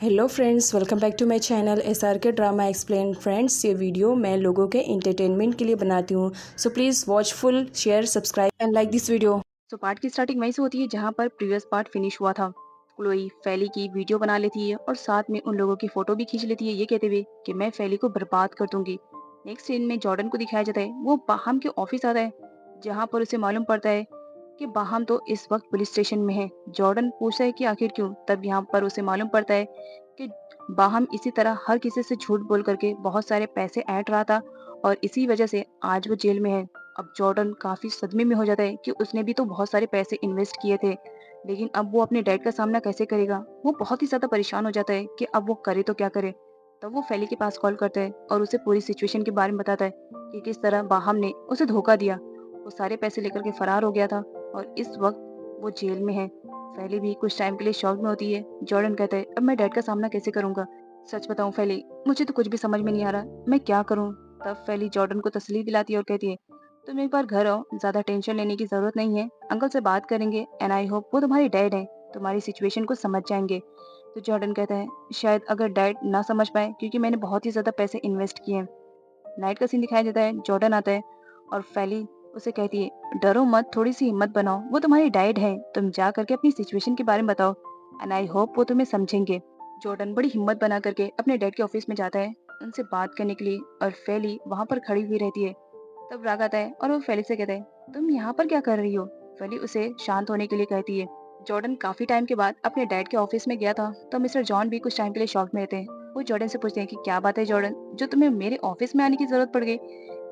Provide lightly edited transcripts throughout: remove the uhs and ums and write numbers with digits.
Hello friends, welcome back to my channel SRK drama explain. Friends, ये video मैं लोगों के एंटरटेनमेंट के लिए बनाती हूँ, so please watch full, share, subscribe and like this video. तो पार्ट की स्टार्टिंग वहीं से होती है जहाँ पर प्रीवियस पार्ट फिनिश हुआ था। क्लोई फैली की वीडियो बना लेती है और साथ में उन लोगों की फोटो भी खींच लेती है, ये कहते हुए कि मैं फैली को बर्बाद कर दूंगी। नेक्स्ट सीन में जॉर्डन को दिखाया जाता है, वो बाहम के ऑफिस आता है जहाँ पर उसे मालूम पड़ता है कि बाहम तो इस वक्त पुलिस स्टेशन में है। जॉर्डन पूछता है कि आखिर क्यों, तब यहाँ पर उसे मालूम पड़ता है कि बाहम इसी तरह हर किसी से झूठ बोल करके बहुत सारे पैसे ऐंठ रहा था और इसी वजह से आज वो जेल में है। अब जॉर्डन काफी सदमे में हो जाता है कि उसने भी तो बहुत सारे पैसे इन्वेस्ट किए थे, लेकिन अब वो अपने डैड का सामना कैसे करेगा। वो बहुत ही ज्यादा परेशान हो जाता है कि अब वो करे तो क्या करे। तब वो फैली के पास कॉल करता है और उसे पूरी सिचुएशन के बारे में बताता है कि किस तरह बाहम ने उसे धोखा दिया। वो सारे पैसे लेकर के फरार हो गया था और इस वक्त वो जेल में है। फैली भी कुछ टाइम के लिए शॉक में होती है। जॉर्डन कहता है, अब मैं डैड का सामना कैसे करूंगा। सच बताऊं फैली, मुझे तो कुछ भी समझ में नहीं आ रहा, मैं क्या करूं। तब फैली जॉर्डन को तसल्ली दिलाती है और कहती है, तुम एक बार घर आओ, ज्यादा टेंशन लेने की जरूरत नहीं है, अंकल से बात करेंगे एंड आई होप वो तुम्हारे डैड हैं, तुम्हारी सिचुएशन को समझ जाएंगे। तो जॉर्डन कहता है, शायद अगर डैड ना समझ पाए क्योंकि मैंने बहुत ही ज्यादा पैसे इन्वेस्ट किए हैं। नाइट का सीन दिखाया जाता है, जॉर्डन आता है और फैली उसे कहती है, डरो मत, थोड़ी सी हिम्मत बनाओ, वो तुम्हारे डैड है, तुम जा करके अपनी सिचुएशन के बारे में बताओ एंड आई होप वो तुम्हें समझेंगे। जॉर्डन बड़ी हिम्मत बना करके अपने डैड के ऑफिस में जाता है उनसे बात करने के लिए और फैली वहां पर खड़ी हुई रहती है। तब राग आता है और वो फेली से कहता है, तुम यहाँ पर क्या कर रही हो। फेली उसे शांत होने के लिए कहती है। जॉर्डन काफी टाइम के बाद अपने डैड के ऑफिस में गया था तो मिस्टर जॉन भी कुछ टाइम के लिए शॉक में रहते हैं। वो जॉर्डन से पूछते हैं कि क्या बात है जॉर्डन, जो तुम्हें मेरे ऑफिस में आने की जरूरत पड़ गई।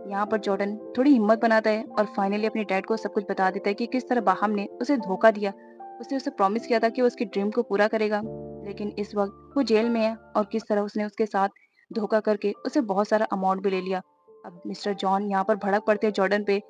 यहाँ पर जॉर्डन थोड़ी हिम्मत बनाता है और फाइनली अपने डैड को सब कुछ बता देता है कि किस तरह बाहम ने उसे धोखा दिया। उसने उसे प्रॉमिस किया था कि वो उसकी ड्रीम को पूरा करेगा, लेकिन इस वक्त वो जेल में है और किस तरह उसने उसके साथ धोखा करके उसे बहुत सारा अमाउंट भी ले लिया। अब मिस्टर जॉन यहाँ पर भड़क पड़ते हैं जॉर्डन पे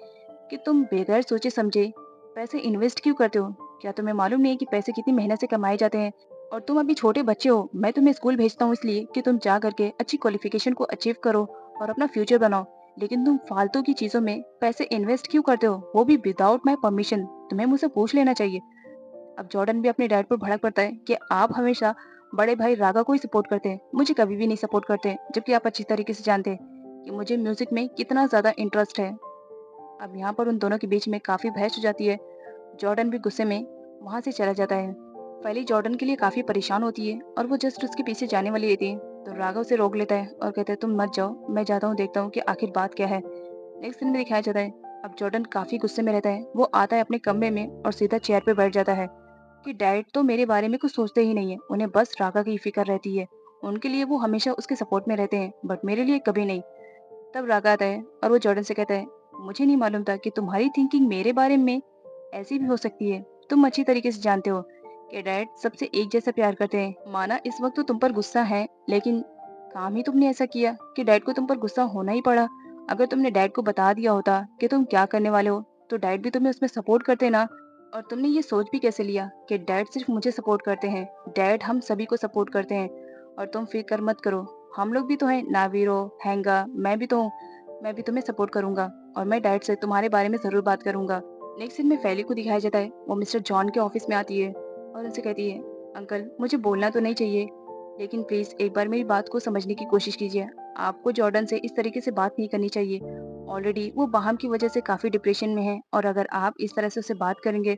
कि तुम बगैर सोचे समझे पैसे इन्वेस्ट क्यों करते हो। क्या तुम्हें मालूम नहीं है कि पैसे कितनी मेहनत से कमाए जाते हैं। और तुम अभी छोटे बच्चे हो, मैं तुम्हें स्कूल भेजता हूँ इसलिए कि तुम जा करके अच्छी क्वालिफिकेशन को अचीव करो और अपना फ्यूचर बनाओ, लेकिन तुम फालतू की चीजों में पैसे इन्वेस्ट क्यों करते हो, वो भी विदाउट माई परमिशन। तुम्हें मुझसे पूछ लेना चाहिए। अब जॉर्डन भी अपने डैड पर भड़क पड़ता है कि आप हमेशा बड़े भाई रागा को ही सपोर्ट करते हैं, मुझे कभी भी नहीं सपोर्ट करते, जबकि आप अच्छी तरीके से जानते हैं कि मुझे म्यूजिक में कितना ज्यादा इंटरेस्ट है। अब यहाँ पर उन दोनों के बीच में काफी बहस हो जाती है। जॉर्डन भी गुस्से में वहां से चला जाता है। फैली जॉर्डन के लिए काफी परेशान होती है और वो जस्ट उसके पीछे जाने वाली रहती है तो राघव उसे रोक लेता है और कहता है, तुम मत जाओ, मैं जाता हूँ, देखता हूँ कि आखिर बात क्या है। नेक्स्ट सीन में दिखाया जाता है, अब जॉर्डन काफी गुस्से में रहता है। वो आता है अपने कमरे में और सीधा चेयर पे बैठ जाता है कि डैड तो मेरे बारे में कुछ सोचते ही नहीं है, उन्हें बस राघव की फिक्र रहती है। उनके लिए वो हमेशा उसके सपोर्ट में रहते हैं, बट मेरे लिए कभी नहीं। तब रागा आता है और वो जॉर्डन से कहता है, मुझे नहीं मालूम था कि तुम्हारी थिंकिंग मेरे बारे में ऐसी भी हो सकती है। तुम अच्छी तरीके से जानते हो कि डैड सबसे एक जैसा प्यार करते हैं। माना इस वक्त तो तुम पर गुस्सा है, लेकिन काम ही तुमने ऐसा किया कि डैड को तुम पर गुस्सा होना ही पड़ा। अगर तुमने डैड को बता दिया होता कि तुम क्या करने वाले हो तो डैड भी तुम्हें उसमें सपोर्ट करते ना। और तुमने ये सोच भी कैसे लिया कि डैड सिर्फ मुझे सपोर्ट करते हैं। डैड हम सभी को सपोर्ट करते हैं। और तुम फिक्र मत करो, हम लोग भी तो हैं, नावीरो, हैंगा, मैं भी तो हूँ। मैं भी तुम्हें सपोर्ट करूंगा और मैं डैड से तुम्हारे बारे में जरूर बात करूंगा। नेक्स्ट सीन में फैली को दिखाया जाता है, वो मिस्टर जॉन के ऑफिस में आती है और उनसे कहती है, अंकल मुझे बोलना तो नहीं चाहिए, लेकिन प्लीज एक बार मेरी बात को समझने की कोशिश कीजिए। आपको जॉर्डन से इस तरीके से बात नहीं करनी चाहिए। ऑलरेडी वो बाहम की वजह से काफी डिप्रेशन में है और अगर आप इस तरह से उससे बात करेंगे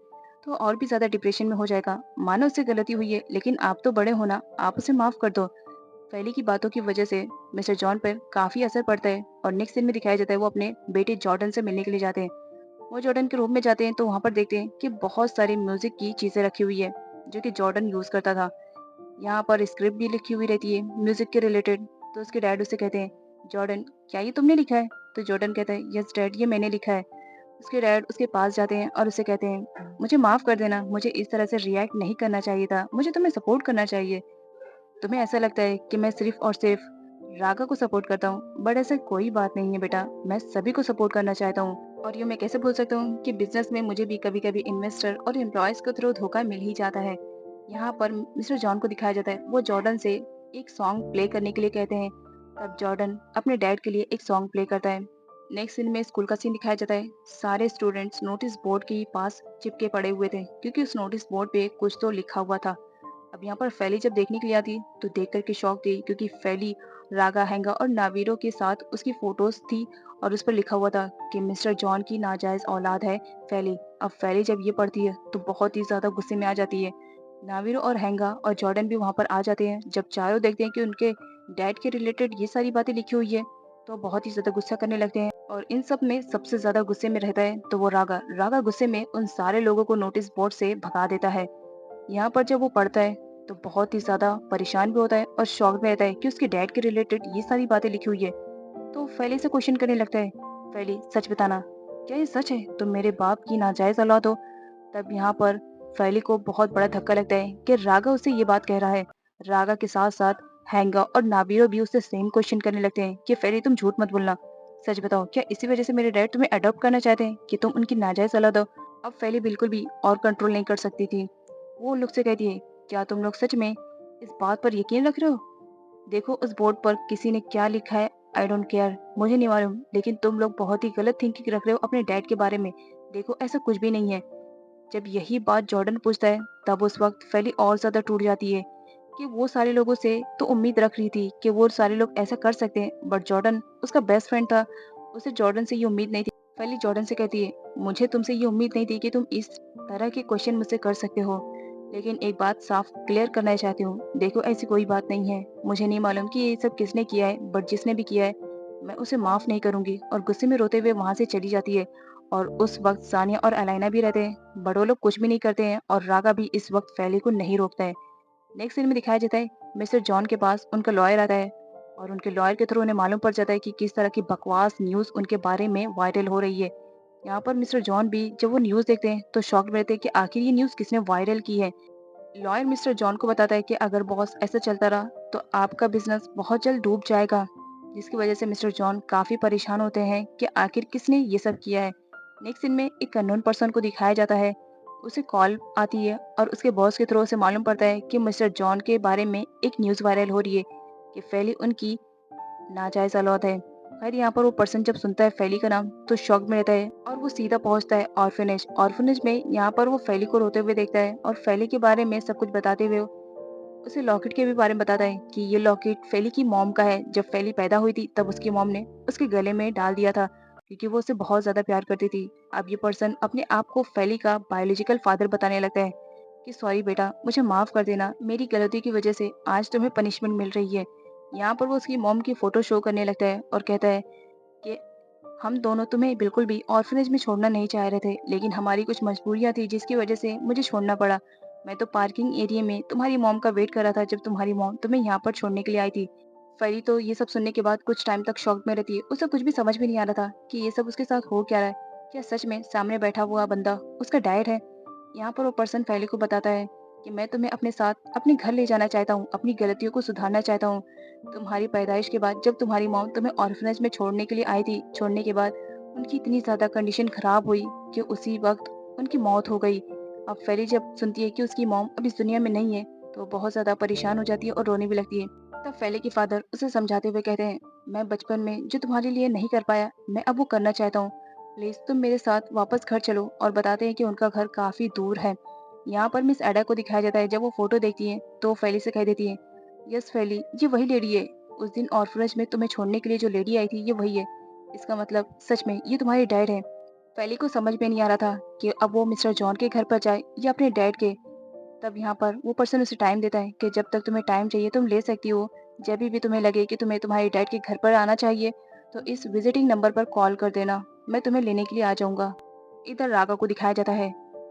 तो और भी ज्यादा डिप्रेशन में हो जाएगा। मानो उससे गलती हुई है, लेकिन आप तो बड़े हो ना, आप उसे माफ कर दो। फैली की बातों की वजह से मिस्टर जॉन पर काफी असर पड़ता है और नेक्स्ट सीन में दिखाया जाता है, वो अपने बेटे जॉर्डन से मिलने के लिए जाते हैं। वो जॉर्डन के रूम में जाते हैं तो वहां पर देखते हैं कि बहुत सारी म्यूजिक की चीजें रखी हुई है जो कि जॉर्डन यूज करता था। यहाँ पर स्क्रिप्ट भी लिखी हुई रहती है म्यूजिक के रिलेटेड। तो उसके डैड उससे कहते हैं, जॉर्डन क्या ये तुमने लिखा है। तो जॉर्डन कहता है, यस डैड, ये मैंने लिखा है। उसके डैड उसके पास जाते हैं और उसे कहते हैं, मुझे माफ कर देना, मुझे इस तरह से रिएक्ट नहीं करना चाहिए था, मुझे तुम्हें सपोर्ट करना चाहिए। तुम्हें ऐसा लगता है कि मैं सिर्फ और सिर्फ रागा को सपोर्ट करता हूँ, बट ऐसा कोई बात नहीं है बेटा, मैं सभी को सपोर्ट करना चाहता हूँ। और यूँ मैं कैसे बोल सकता हूँ कि बिजनेस में मुझे भी कभी कभी इन्वेस्टर और एम्प्लॉयज के थ्रू धोखा मिल ही जाता है। यहाँ पर मिस्टर जॉन को दिखाया जाता है, वो जॉर्डन से एक सॉन्ग प्ले करने के लिए कहते हैं। तब जॉर्डन अपने डैड के लिए एक सॉन्ग प्ले करता है। नेक्स्ट सीन में स्कूल का सीन दिखाया जाता है। सारे स्टूडेंट्स नोटिस बोर्ड के पास चिपके पड़े हुए थे क्योंकि उस नोटिस बोर्ड पे कुछ तो लिखा हुआ था। अब यहाँ पर फैली जब देखने के लिए आती है तो देख करके शॉक थी, क्योंकि फैली रागा, हैंगा और नावीरो के साथ उसकी फोटोज थी और उस पर लिखा हुआ था कि मिस्टर जॉन की नाजायज औलाद है फैली। अब फैली जब ये पढ़ती है तो बहुत ही ज्यादा गुस्से में आ जाती है। नावीरो और हैंगा और जॉर्डन भी वहां पर आ जाते हैं। जब चारों देखते हैं कि उनके डैड के रिलेटेड ये सारी बातें लिखी हुई है तो बहुत ही ज्यादा गुस्सा करने लगते हैं। और इन सब में सबसे ज्यादा गुस्से में रहता है तो वो रागा। रागा गुस्से में उन सारे लोगों को नोटिस बोर्ड से भगा देता है। यहाँ पर जब वो पढ़ता है तो बहुत ही ज्यादा परेशान भी होता है और शॉक में रहता है कि उसके डैड के रिलेटेड ये सारी बातें लिखी हुई है। तो फैली से क्वेश्चन करने लगता है, फैली सच बताना, क्या ये सच है तुम मेरे बाप की नाजायज औलाद हो? तब यहाँ पर फैली को बहुत बड़ा धक्का लगता है कि रागा उससे ये बात कह रहा है। रागा के साथ साथ हैंगा और नाबीरो भी उससे सेम क्वेश्चन करने लगते हैं कि फैली तुम झूठ मत बोलना, सच बताओ, क्या इसी वजह से मेरे डैड तुम्हें अडॉप्ट करना चाहते हैं कि तुम उनकी नाजायज औलाद हो? अब फैली बिल्कुल भी और कंट्रोल नहीं कर सकती थी। वो उन लोग से कहती है, क्या तुम लोग सच में इस बात पर यकीन रख रहे हो? देखो उस बोर्ड पर किसी ने क्या लिखा है, आई डोंट केयर, मुझे नहीं मालूम, लेकिन तुम लोग बहुत ही गलत थिंकिंग रख रहे हो अपने डैड के बारे में। देखो ऐसा कुछ भी नहीं है। जब यही बात जॉर्डन पूछता है तब उस वक्त फैली और ज्यादा टूट जाती है कि वो सारे लोगों से तो उम्मीद रख रही थी कि वो सारे लोग ऐसा कर सकते हैं, बट जॉर्डन उसका बेस्ट फ्रेंड था, उसे जॉर्डन से ये उम्मीद नहीं थी। फैली जॉर्डन से कहती है, मुझे तुमसे ये उम्मीद नहीं थी कि तुम इस तरह के क्वेश्चन मुझसे कर सकते हो, लेकिन एक बात साफ क्लियर करना चाहती हूँ, देखो ऐसी कोई बात नहीं है, मुझे नहीं मालूम कि ये सब किसने किया है, बट जिसने भी किया है मैं उसे माफ नहीं करूंगी। और गुस्से में रोते हुए वहां से चली जाती है। और उस वक्त सानिया और अलाइना भी रहते हैं, बड़ों लोग कुछ भी नहीं करते हैं और रागा भी इस वक्त फैली को नहीं रोकता है। नेक्स्ट सीन में दिखाया जाता है मिस्टर जॉन के पास उनका लॉयर आता है और उनके लॉयर के थ्रू उन्हें मालूम पड़ जाता है कि किस तरह की बकवास न्यूज उनके बारे में वायरल हो रही है। यहाँ पर मिस्टर जॉन भी जब वो न्यूज देखते हैं तो शॉक्ड रहते हैं कि आखिर ये न्यूज किसने वायरल की है। लॉयर मिस्टर जॉन को बताता है कि अगर बॉस ऐसा चलता रहा तो आपका बिजनेस बहुत जल्द डूब जाएगा, जिसकी वजह से मिस्टर जॉन काफी परेशान होते हैं कि आखिर किसने ये सब किया है। नेक्स्ट सीन में एक अननोन पर्सन को दिखाया जाता है, उसे कॉल आती है और उसके बॉस के थ्रू उसे मालूम पड़ता है कि मिस्टर जॉन के बारे में एक न्यूज वायरल हो रही है कि फैली उनकी नाजायज औलाद है। खैर यहाँ पर वो पर्सन जब सुनता है फैली का नाम तो शॉक में रहता है और वो सीधा पहुंचता है ऑर्फेनेज। ऑर्फेनेज में यहाँ पर वो फैली को रोते हुए देखता है और फैली के बारे में सब कुछ बताते हुए उसे लॉकेट के भी बारे में बताता है कि ये लॉकेट फैली की मॉम का है। जब फैली पैदा हुई थी तब उसकी मॉम ने उसके गले में डाल दिया था, क्योंकि वो उसे बहुत ज्यादा प्यार करती थी। अब ये पर्सन अपने आप को फैली का बायोलॉजिकल फादर बताने लगता है कि सॉरी बेटा, मुझे माफ कर देना, मेरी गलती की वजह से आज तुम्हें पनिशमेंट मिल रही है। यहाँ पर वो उसकी मॉम की फोटो शो करने लगता है और कहता है कि हम दोनों तुम्हें बिल्कुल भी ऑर्फनेज में छोड़ना नहीं चाह रहे थे, लेकिन हमारी कुछ मजबूरियां थी जिसकी वजह से मुझे छोड़ना पड़ा। मैं तो पार्किंग एरिया में तुम्हारी मॉम का वेट कर रहा था जब तुम्हारी मॉम तुम्हें यहाँ पर छोड़ने के लिए आई थी। फरी तो ये सब सुनने के बाद कुछ टाइम तक शॉक में रहती है। उसे कुछ भी समझ में नहीं आ रहा था कि ये सब उसके साथ हो क्या रहा है। क्या सच में सामने बैठा हुआ बंदा उसका डैड है? यहाँ पर वो पर्सन फैली को बताता है कि मैं तुम्हें अपने साथ अपने घर ले जाना चाहता हूँ, अपनी गलतियों को सुधारना चाहता हूँ। तुम्हारी पैदाइश के बाद जब तुम्हारी मॉम तुम्हें ऑर्फनेज में छोड़ने के लिए आई थी, छोड़ने के बाद उनकी इतनी ज्यादा कंडीशन खराब हुई कि उसी वक्त उनकी मौत हो गई। अब फेरी जब सुनती है कि उसकी मॉम अब इस दुनिया में नहीं है तो बहुत ज्यादा परेशान हो जाती है और रोने भी लगती है। तब फेली के फादर उसे समझाते हुए कहते हैं, मैं बचपन में जो तुम्हारे लिए नहीं कर पाया मैं अब वो करना चाहता हूँ, प्लीज तुम मेरे साथ वापस घर चलो। और बताते हैं कि उनका घर काफी दूर है। यहाँ पर मिस एडा को दिखाया जाता है। जब वो फोटो देखती है तो फेली से कह देती है, यस फेली, ये वही लेडी है, उस दिन ऑर्फनेज में तुम्हें छोड़ने के लिए जो लेडी आई थी ये वही है। इसका मतलब सच में ये तुम्हारे डैड है। फेली को समझ में नहीं आ रहा था कि अब वो मिस्टर जॉन के घर पर जाए या अपने डैड के। तब यहाँ पर वो पर्सन उसे टाइम देता है कि जब तक तुम्हें टाइम चाहिए तुम ले सकती हो, जब भी तुम्हें लगे कि तुम्हें तुम्हारे डैड के घर पर आना चाहिए तो इस विजिटिंग नंबर पर कॉल कर देना, मैं तुम्हें लेने के लिए आ जाऊंगा। इधर रागा को दिखाया जाता है,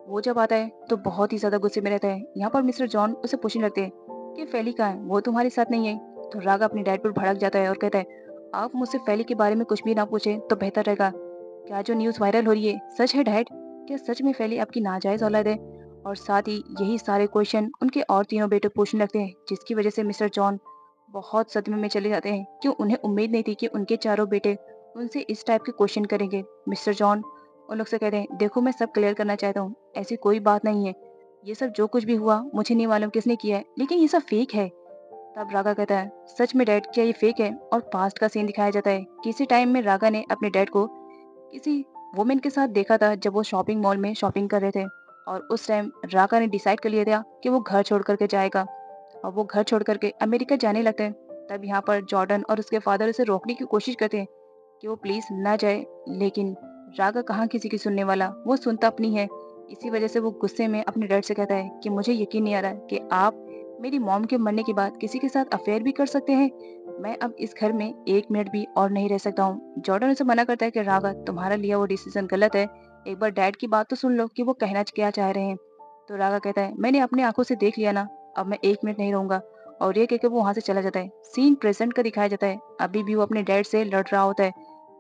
वो जब आता है तो बहुत ही ज्यादा गुस्से में रहता है। यहाँ पर मिस्टर जॉन उसे पूछने लगते हैं कि फैली कहाँ है, वो तुम्हारे साथ नहीं है। तो रागा अपने डैड पर भड़क जाता है और कहता है, आप मुझसे फैली के बारे में कुछ भी ना पूछे तो बेहतर रहेगा। क्या जो न्यूज़ वायरल हो रही है सच है डैड? क्या सच में फैली आपकी नाजायज औलाद है? और साथ ही यही सारे क्वेश्चन उनके और तीनों बेटे पूछने लगते हैं, जिसकी वजह से मिस्टर जॉन बहुत सदमे में चले जाते हैं कि उन्हें उम्मीद नहीं थी कि उनके चारों बेटे उनसे इस टाइप के क्वेश्चन करेंगे। मिस्टर जॉन उन लोग से कहते हैं, देखो मैं सब क्लियर करना चाहता हूँ, ऐसी कोई बात नहीं है, ये सब जो कुछ भी हुआ मुझे नहीं मालूम किसने किया है, लेकिन ये सब फेक है। तब रागा कहता है, सच में डैड क्या ये फेक है? और पास्ट का सीन दिखाया जाता है। किसी टाइम में रागा ने अपने डैड को किसी वुमेन के साथ देखा था जब वो शॉपिंग मॉल में शॉपिंग कर रहे थे, और उस टाइम राका ने डिसाइड कर लिया था कि वो घर छोड़ करके जाएगा। और वो घर छोड़ करके अमेरिका जाने लगता है। तब यहाँ पर जॉर्डन और उसके फादर उसे रोकने की कोशिश करते हैं कि वो प्लीज ना जाए, लेकिन रागा कहाँ किसी की सुनने वाला, वो सुनता अपनी है। इसी वजह से वो गुस्से में अपने डैड से कहता है कि मुझे यकीन नहीं आ रहा कि आप मेरी मॉम के मरने के बाद किसी के साथ अफेयर भी कर सकते हैं। मैं अब इस घर में 1 मिनट भी और नहीं रह सकता हूँ। जॉर्डन उसे मना करता है कि रागा, तुम्हारा लिया वो डिसीजन गलत है, एक बार डैड की बात तो सुन लो कि वो कहना क्या चाह रहे हैं। तो रागा कहता है मैंने अपनी आंखों से देख लिया ना, अब मैं 1 मिनट नहीं रहूंगा। और ये कहकर वो वहां से चला जाता है। सीन प्रेजेंट का दिखाया जाता है, अभी भी वो अपने डैड से लड़ रहा होता है।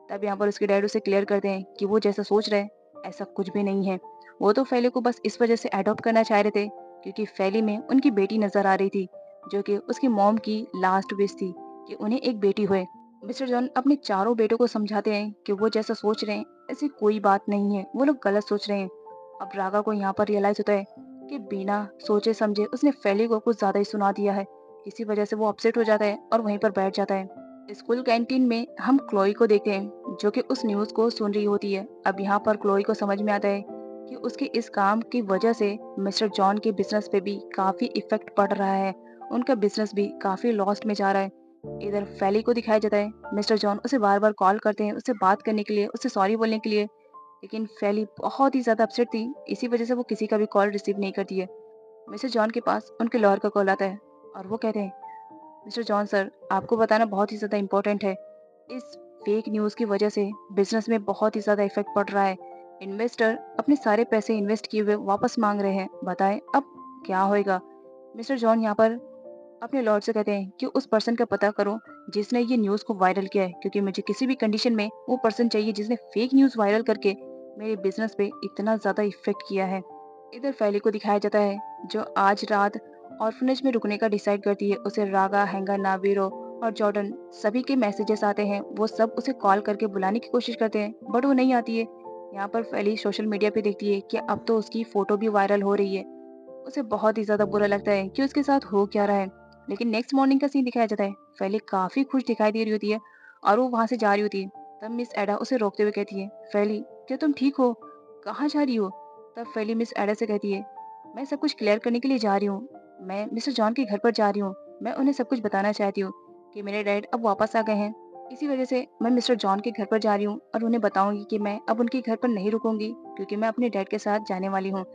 तब यहाँ पर उसके डैड उसे क्लियर करते हैं कि वो जैसा सोच रहे हैं ऐसा कुछ भी नहीं है। वो तो फैली को बस इस वजह से अडॉप्ट करना चाह रहे थे क्योंकि फैली में उनकी बेटी नजर आ रही थी, जो कि उसकी मॉम की लास्ट विश थी कि उन्हें एक बेटी हुए। मिस्टर जॉन अपने चारों बेटों को समझाते हैं कि वो जैसा सोच रहे हैं ऐसी कोई बात नहीं है, वो लोग गलत सोच रहे हैं। अब रागा को यहाँ पर रियलाइज होता है कि बिना सोचे समझे उसने फैली को कुछ ज्यादा ही सुना दिया है। इसी वजह से वो अपसेट हो जाता है और वहीं पर बैठ जाता है। स्कूल कैंटीन में हम क्लोई को देखते हैं जो कि उस न्यूज को सुन रही होती है। अब यहाँ पर क्लोई को समझ में आता है कि उसके इस काम की वजह से मिस्टर जॉन के बिजनेस पे भी काफी इफेक्ट पड़ रहा है, उनका बिजनेस भी काफी लॉस्ट में जा रहा है। इधर फैली को दिखाया जाता है, मिस्टर जॉन उसे बार बार कॉल करते हैं उससे बात करने के लिए, उससे सॉरी बोलने के लिए, लेकिन फैली बहुत ही ज्यादा अपसेट थी। इसी वजह से वो किसी का भी कॉल रिसीव नहीं करती है। मिस्टर जॉन के पास उनके लॉयर का कॉल आता है और वो कहते हैं मिस्टर जॉन सर, आपको बताना बहुत ही ज्यादा इम्पोर्टेंट है। इस फेक न्यूज की वजह से बिजनेस में बहुत ही ज्यादा इफेक्ट पड़ रहा है। इन्वेस्टर अपने सारे पैसे इन्वेस्ट किए हुए वापस मांग रहे हैं, बताएं अब क्या होएगा। मिस्टर जॉन यहाँ पर अपने लॉर्ड से कहते हैं कि उस पर्सन का पता करो जिसने ये न्यूज को वायरल किया है, क्योंकि मुझे किसी भी कंडीशन में वो पर्सन चाहिए जिसने फेक न्यूज वायरल करके मेरे बिजनेस पे इतना ज्यादा इफेक्ट किया है। इधर फैली को दिखाया जाता है जो आज रात ऑर्फनेज में रुकने का डिसाइड करती है। उसे रागा, हैंगा, नावीरो और जॉर्डन सभी के मैसेजेस आते हैं, वो सब उसे कॉल करके बुलाने की कोशिश करते हैं बट वो नहीं आती है। यहाँ पर फैली सोशल मीडिया पे देखती है कि अब तो उसकी फोटो भी वायरल हो रही है। उसे बहुत ही ज्यादा बुरा लगता है कि उसके साथ हो क्या रहा है। लेकिन नेक्स्ट मॉर्निंग का सीन दिखाया जाता है, फैली काफी खुश दिखाई दे रही होती है और वो वहां से जा रही होती है। तब मिस एडा उसे रोकते हुए कहती है फैली, क्या तुम ठीक हो, कहाँ जा रही हो। तब फैली मिस एडा से कहती है मैं सब कुछ क्लियर करने के लिए जा रही हूँ, मैं मिस्टर जॉन के घर पर जा रही हूँ। मैं उन्हें सब कुछ बताना चाहती हूँ कि मेरे डैड अब वापस आ गए हैं। इसी वजह से मैं मिस्टर जॉन के घर पर जा रही हूँ और उन्हें बताऊंगी कि मैं अब उनके घर पर नहीं रुकूंगी क्योंकि मैं अपने डैड के साथ जाने वाली हूँ।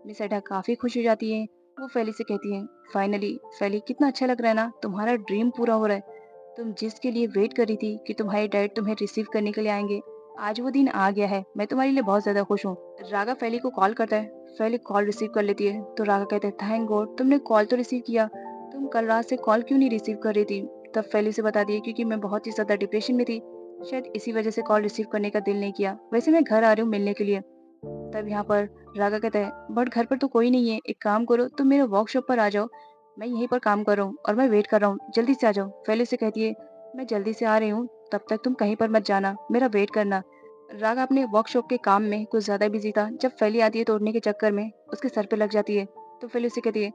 मिस एडा काफी खुश हो जाती है। वो फैली से कहती है फाइनली फैली, कितना अच्छा लग रहा है ना, तुम्हारा ड्रीम पूरा हो रहा है। तुम जिसके लिए वेट कर रही थी कि तुम्हारे डैड तुम्हें रिसीव करने के लिए आएंगे, आज वो दिन आ गया है। मैं तुम्हारे लिए बहुत ज्यादा खुश हूँ। रागा फैली को कॉल करता है, फैली कॉल रिसीव कर लेती है तो रागा कहता है थैंक गॉड तुमने कॉल तो रिसीव किया, तुम कल रात से कॉल क्यों नहीं रिसीव कर रही थी। तब फैली से बता दिए क्योंकि मैं बहुत ही ज्यादा डिप्रेशन में थी, शायद इसी वजह से कॉल रिसीव करने का दिल नहीं किया, वैसे मैं घर आ रही हूँ मिलने के लिए। तब यहाँ पर रागा कहता है बट घर पर तो कोई नहीं है, एक काम करो तुम मेरे वर्कशॉप पर आ जाओ, मैं यहीं पर काम कर रहा हूँ और मैं वेट कर रहा हूँ, जल्दी से आ जाओ। फैली से कहती है मैं जल्दी से आ रही हूँ, तब तक तुम कहीं पर मत जाना, मेरा वेट करना। रागा अपने वर्कशॉप के काम में कुछ ज्यादा बिजी था, जब फैली आती है तोड़ने के चक्कर में उसके सर पे लग जाती है। तो फैली उसे कहती है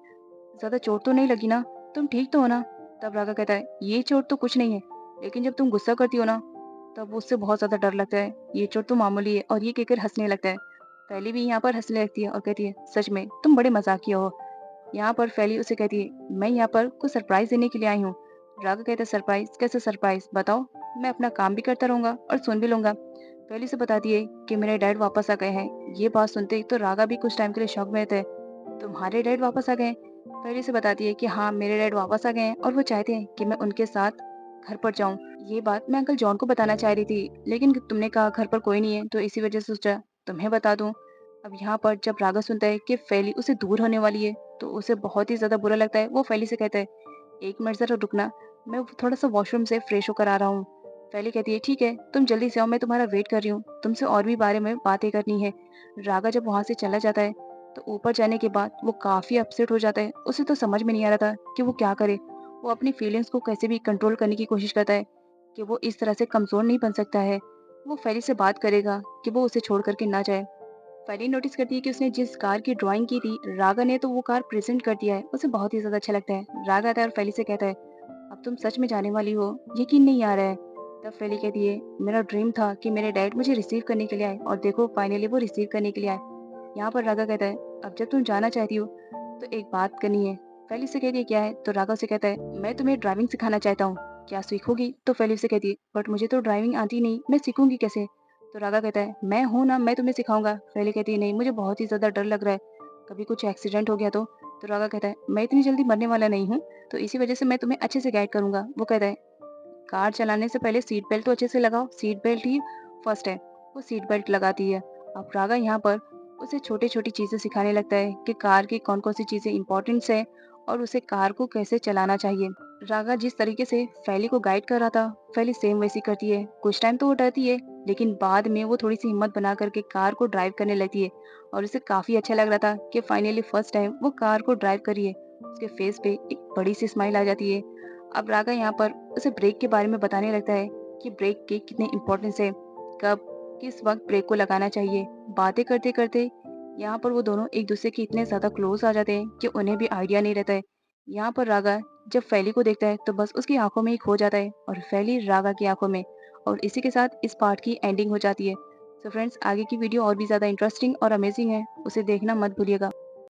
ज्यादा चोट तो नहीं लगी ना, तुम ठीक तो हो ना। तब रागा कहता है ये चोट तो कुछ नहीं है, लेकिन जब तुम गुस्सा करती हो ना तब उससे बहुत ज्यादा डर लगता है, ये चोट तो मामूली है। और ये कहकर हंसने लगता है। फैली भी यहाँ पर हंसने लगती है और कहती है सच में तुम बड़े मजाकिया हो। यहाँ पर फैली उसे कहती है मैं यहाँ पर कुछ सरप्राइज देने के लिए आई हूँ। रागा कहता है सरप्राइज, कैसे सरप्राइज बताओ, मैं अपना काम भी करता रहूंगा और सुन भी लूंगा। फैली से बताती है कि मेरे डैड वापस आ गए हैं। ये बात सुनते ही तो रागा भी कुछ टाइम के लिए शॉक में रहता है। तुम्हारे डैड वापस आ गए हैं। फैली से बताती है कि हाँ मेरे डैड वापस आ गए हैं और वो चाहते हैं कि मैं उनके साथ घर पर जाऊं। ये बात मैं अंकल जॉन को बताना चाह रही थी, लेकिन तुमने कहा घर पर कोई नहीं है तो इसी वजह से सोचा तुम्हें बता दूं। अब यहाँ पर जब रागा सुनता है कि फैली उसे दूर होने वाली है तो उसे बहुत ही ज्यादा बुरा लगता है। वो फैली से कहता है 1 मिनट जरा रुकना, मैं थोड़ा सा वॉशरूम से फ्रेश होकर आ रहा हूँ। फैली कहती है ठीक है तुम जल्दी से आओ, मैं तुम्हारा वेट कर रही हूँ, तुमसे और भी बारे में बातें करनी है। रागा जब वहां से चला जाता है तो ऊपर जाने के बाद वो काफी अपसेट हो जाता है। उसे तो समझ में नहीं आ रहा था कि वो क्या करे। वो अपनी फीलिंग्स को कैसे भी कंट्रोल करने की कोशिश करता है कि वो इस तरह से कमजोर नहीं बन सकता है। वो फैली से बात करेगा कि वो उसे छोड़ करके ना जाए। फैली नोटिस करती है कि उसने जिस कार की ड्राइंग की थी रागा ने तो वो कार प्रेजेंट कर दिया है। उसे बहुत ही ज्यादा अच्छा लगता है। रागा आता है और फैली से कहता है अब तुम सच में जाने वाली हो, यकीन नहीं आ रहा है। तब फैली कहती है मेरा ड्रीम था कि मेरे डैड मुझे रिसीव करने के लिए आए और देखो फाइनली वो रिसीव करने के लिए आए। यहाँ पर रागा कहता है अब जब तुम जाना चाहती हो तो एक बात करनी है, फैली से कहती है क्या है? तो राघव से कहता है मैं तुम्हें ड्राइविंग सिखाना चाहता हूँ, क्या सीखोगी? तो फैली से कहती है बट मुझे तो ड्राइविंग आती नहीं, मैं सीखूंगी कैसे? तो राघव कहता है मैं हूं ना, मैं तुम्हें सिखाऊंगा। फैली कहती है नहीं, मुझे बहुत ही ज्यादा डर लग रहा है, कभी कुछ एक्सीडेंट हो गया तो? राघव कहता है मैं इतनी जल्दी मरने वाला नहीं हूँ, तो इसी वजह से मैं तुम्हें अच्छे से गाइड करूंगा। वो कहता है कार चलाने से पहले सीट बेल्ट तो अच्छे से लगाओ, सीट बेल्ट ही फर्स्ट है। वो सीट बेल्ट लगाती है। अब रागा यहाँ पर उसे छोटी छोटी चीजें सिखाने लगता है कि कार की कौन कौन सी चीजें इंपॉर्टेंट्स है और उसे कार को कैसे चलाना चाहिए। रागा जिस तरीके से फैली को गाइड कर रहा था, फैली सेम वैसी करती है। कुछ टाइम तो वो डरती है, लेकिन बाद में वो थोड़ी सी हिम्मत बना करके कार को ड्राइव करने लगती है और उसे काफी अच्छा लग रहा था कि फाइनली फर्स्ट टाइम वो कार को ड्राइव करी है। उसके फेस पे एक बड़ी सी स्माइल आ जाती है। अब रागा यहाँ पर उसे ब्रेक के बारे में बताने लगता है कि ब्रेक के कितने इम्पोर्टेंस है, कब किस वक्त ब्रेक को लगाना चाहिए। बातें करते करते यहाँ पर वो दोनों एक दूसरे के इतने ज्यादा क्लोज आ जाते हैं कि उन्हें भी आइडिया नहीं रहता है। यहाँ पर रागा जब फैली को देखता है तो बस उसकी आंखों में ही खो जाता है और फैली रागा की आंखों में। और इसी के साथ इस पार्ट की एंडिंग हो जाती है। सो फ्रेंड्स, आगे की वीडियो और भी ज्यादा इंटरेस्टिंग और अमेजिंग है, उसे देखना मत भूलिएगा।